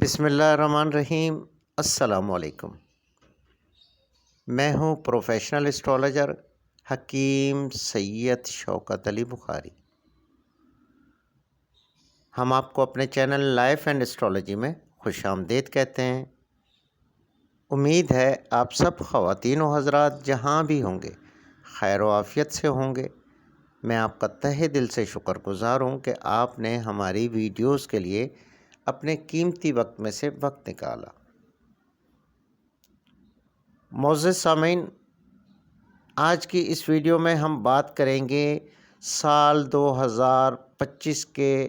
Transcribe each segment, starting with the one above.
بسم اللہ الرحمن الرحیم۔ السلام علیکم۔ میں ہوں پروفیشنل اسٹرالوجر حکیم سید شوکت علی بخاری۔ ہم آپ کو اپنے چینل لائف اینڈ اسٹرالوجی میں خوش آمدید کہتے ہیں۔ امید ہے آپ سب خواتین و حضرات جہاں بھی ہوں گے خیر و عافیت سے ہوں گے۔ میں آپ کا تہہ دل سے شکر گزار ہوں کہ آپ نے ہماری ویڈیوز کے لیے اپنے قیمتی وقت میں سے وقت نکالا۔ معزز سامعین، آج کی اس ویڈیو میں ہم بات کریں گے سال 2025 کے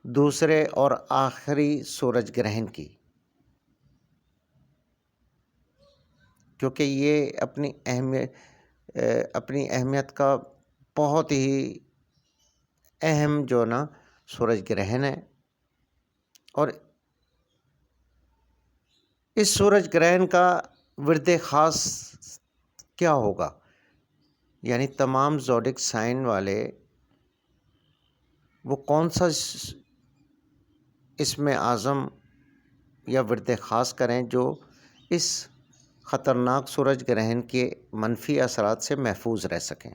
دوسرے اور آخری سورج گرہن کی، کیونکہ یہ اپنی اہمیت کا بہت ہی اہم سورج گرہن ہے۔ اور اس سورج گرہن کا ورد خاص کیا ہوگا، یعنی تمام زوڈک سائن والے وہ کون سا اسم اعظم یا ورد خاص کریں جو اس خطرناک سورج گرہن کے منفی اثرات سے محفوظ رہ سکیں۔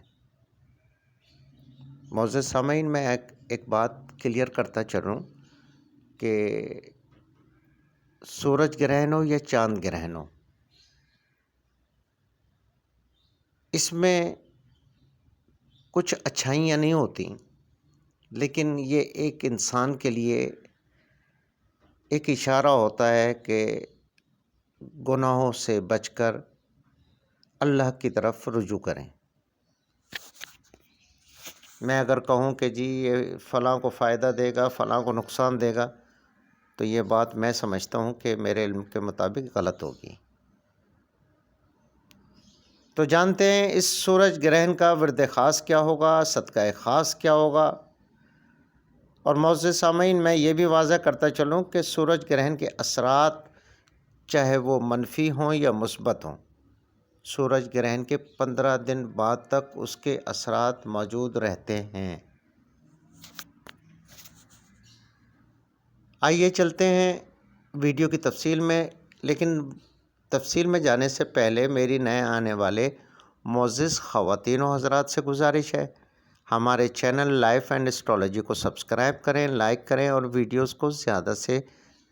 معزز سامعین، میں ایک بات کلیئر کرتا چلوں کہ سورج گرہن ہو یا چاند گرہن ہو، اس میں کچھ اچھائیاں نہیں ہوتی، لیکن یہ ایک انسان کے لیے ایک اشارہ ہوتا ہے کہ گناہوں سے بچ کر اللہ کی طرف رجوع کریں۔ میں اگر کہوں کہ جی یہ فلاں کو فائدہ دے گا، فلاں کو نقصان دے گا، تو یہ بات میں سمجھتا ہوں کہ میرے علم کے مطابق غلط ہوگی۔ تو جانتے ہیں اس سورج گرہن کا ورد خاص کیا ہوگا، صدقہ خاص کیا ہوگا۔ اور معزز سامعین، میں یہ بھی واضح کرتا چلوں کہ سورج گرہن کے اثرات چاہے وہ منفی ہوں یا مثبت ہوں، سورج گرہن کے 15 دن بعد تک اس کے اثرات موجود رہتے ہیں۔ آئیے چلتے ہیں ویڈیو کی تفصیل میں، لیکن تفصیل میں جانے سے پہلے میری نئے آنے والے معزز خواتین و حضرات سے گزارش ہے، ہمارے چینل لائف اینڈ اسٹرالوجی کو سبسکرائب کریں، لائک کریں اور ویڈیوز کو زیادہ سے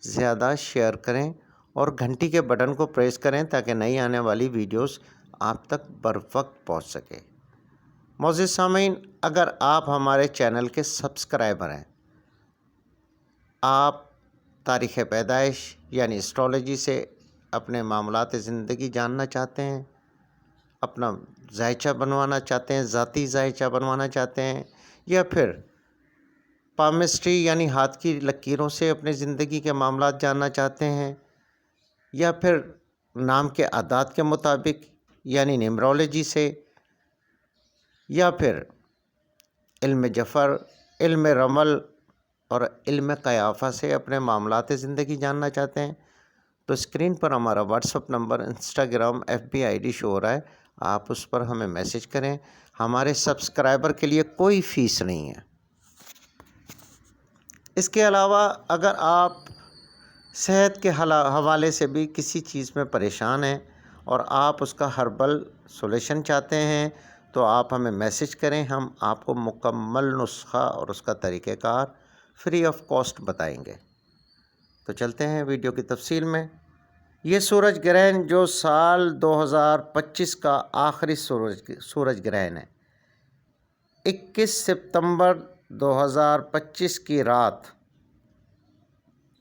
زیادہ شیئر کریں اور گھنٹی کے بٹن کو پریس کریں تاکہ نئی آنے والی ویڈیوز آپ تک بروقت پہنچ سکے۔ معزز سامعین، اگر آپ ہمارے چینل کے سبسکرائبر ہیں، آپ تاریخ پیدائش یعنی اسٹرالوجی سے اپنے معاملات زندگی جاننا چاہتے ہیں، اپنا ذائچہ بنوانا چاہتے ہیں، ذاتی ذائچہ بنوانا چاہتے ہیں، یا پھر پامسٹری یعنی ہاتھ کی لکیروں سے اپنی زندگی کے معاملات جاننا چاہتے ہیں، یا پھر نام کے اعداد کے مطابق یعنی نیمرولوجی سے، یا پھر علم جفر، علم رمل اور علم قیافہ سے اپنے معاملات زندگی جاننا چاہتے ہیں، تو اسکرین پر ہمارا what's up number, Instagram, FB ID شو ہو رہا ہے، آپ اس پر ہمیں میسج کریں۔ ہمارے سبسکرائبر کے لیے کوئی فیس نہیں ہے۔ اس کے علاوہ اگر آپ صحت کے حوالے سے بھی کسی چیز میں پریشان ہیں اور آپ اس کا ہربل سولوشن چاہتے ہیں تو آپ ہمیں میسج کریں، ہم آپ کو مکمل نسخہ اور اس کا طریقہ کار فری آف کاسٹ بتائیں گے۔ تو چلتے ہیں ویڈیو کی تفصیل میں۔ یہ سورج گرہن جو سال 2025 کا آخری سورج گرہن ہے، 21 ستمبر 2025 کی رات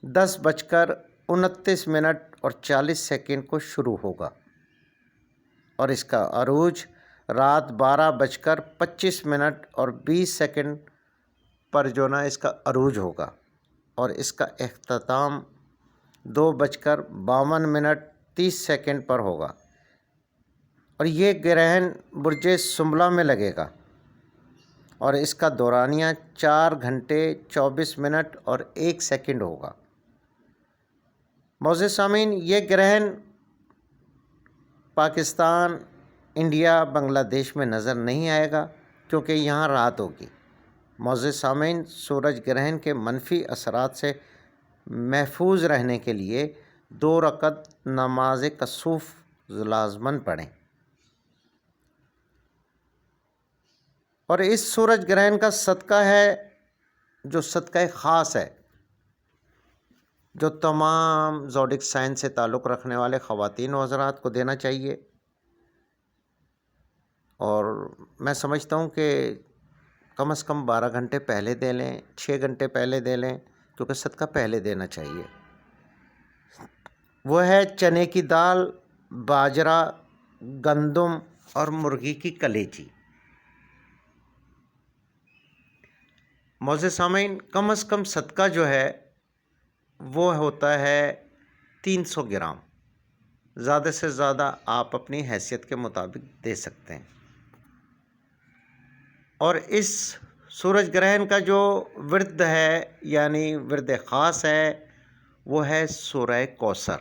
10:29 اور 40 سیکنڈ کو شروع ہوگا اور اس کا عروج رات 12:25 اور 20 سیکنڈ پر اس کا عروج ہوگا اور اس کا اختتام 2:52 پر ہوگا، اور یہ گرہن برج سنبلہ میں لگے گا اور اس کا دورانیہ 4 گھنٹے 24 منٹ اور 1 سیکنڈ ہوگا۔ معزز سامعین، یہ گرہن پاکستان، انڈیا، بنگلہ دیش میں نظر نہیں آئے گا کیونکہ یہاں رات ہوگی۔ معزز سامعین، سورج گرہن کے منفی اثرات سے محفوظ رہنے کے لیے 2 رکعت نماز کسوف لازماً پڑھیں۔ اور اس سورج گرہن کا صدقہ ہے جو صدقہ خاص ہے، جو تمام زوڈک سائن سے تعلق رکھنے والے خواتین و حضرات کو دینا چاہیے۔ اور میں سمجھتا ہوں کہ کم از کم 12 گھنٹے پہلے دے لیں، 6 گھنٹے پہلے دے لیں، کیونکہ صدقہ پہلے دینا چاہیے۔ وہ ہے چنے کی دال، باجرہ، گندم اور مرغی کی کلیجی۔ معزز سامعین، کم از کم صدقہ جو ہے وہ ہوتا ہے 300 گرام۔ زیادہ سے زیادہ آپ اپنی حیثیت کے مطابق دے سکتے ہیں۔ اور اس سورج گرہن کا جو ورد ہے، یعنی ورد خاص ہے، وہ ہے سورہ کوثر۔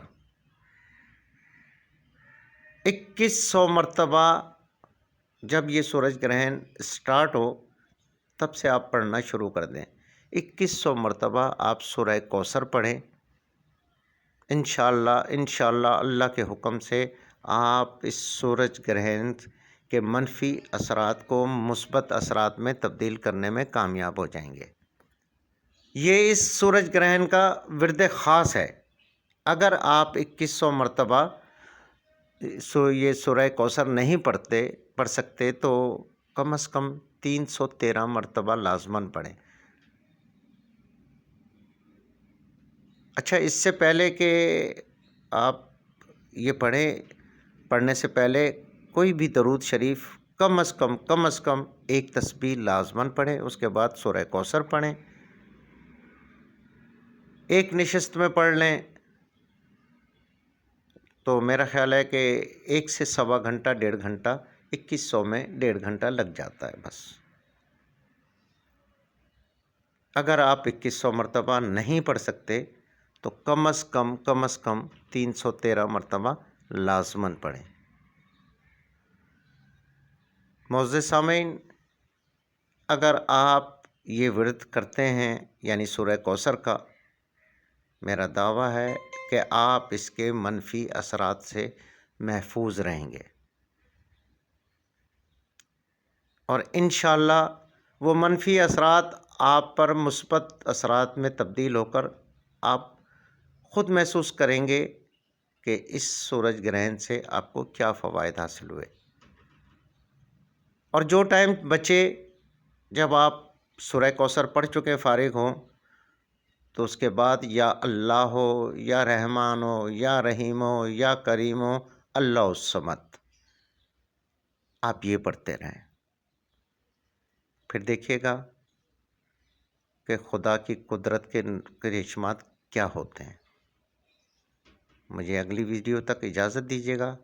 2100 مرتبہ جب یہ سورج گرہن سٹارٹ ہو تب سے آپ پڑھنا شروع کر دیں۔ 2100 مرتبہ آپ سورہ کوثر پڑھیں۔ انشاءاللہ اللہ کے حکم سے آپ اس سورج گرہن کے منفی اثرات کو مثبت اثرات میں تبدیل کرنے میں کامیاب ہو جائیں گے۔ یہ اس سورج گرہن کا ورد خاص ہے۔ اگر آپ 2100 مرتبہ یہ سورہ کوثر نہیں پڑھ سکتے تو کم از کم 313 مرتبہ لازماً پڑھیں۔ اچھا، اس سے پہلے کہ آپ یہ پڑھنے سے پہلے کوئی بھی درود شریف کم از کم ایک تسبیح لازماً پڑھیں۔ اس کے بعد سورہ کوثر پڑھیں، ایک نشست میں پڑھ لیں تو میرا خیال ہے کہ 1 سے سوا گھنٹہ 1.5 گھنٹہ 2100 میں 1.5 گھنٹہ لگ جاتا ہے بس۔ اگر آپ 2100 مرتبہ نہیں پڑھ سکتے تو کم از کم 313 مرتبہ لازماً پڑھیں۔ معزز سامعین، اگر آپ یہ ورد کرتے ہیں یعنی سورہ کوثر کا، میرا دعویٰ ہے کہ آپ اس کے منفی اثرات سے محفوظ رہیں گے، اور انشاءاللہ وہ منفی اثرات آپ پر مثبت اثرات میں تبدیل ہو کر آپ خود محسوس کریں گے کہ اس سورج گرہن سے آپ کو کیا فوائد حاصل ہوئے۔ اور جو ٹائم بچے، جب آپ سورہ کوثر پڑھ چکے فارغ ہوں، تو اس کے بعد یا اللہ ہو، یا رحمان ہو، یا رحیم ہو، یا کریم ہو، اللہ الصمد، آپ یہ پڑھتے رہیں۔ پھر دیکھیے گا کہ خدا کی قدرت کے کرشمات کیا ہوتے ہیں۔ مجھے اگلی ویڈیو تک اجازت دیجیے گا۔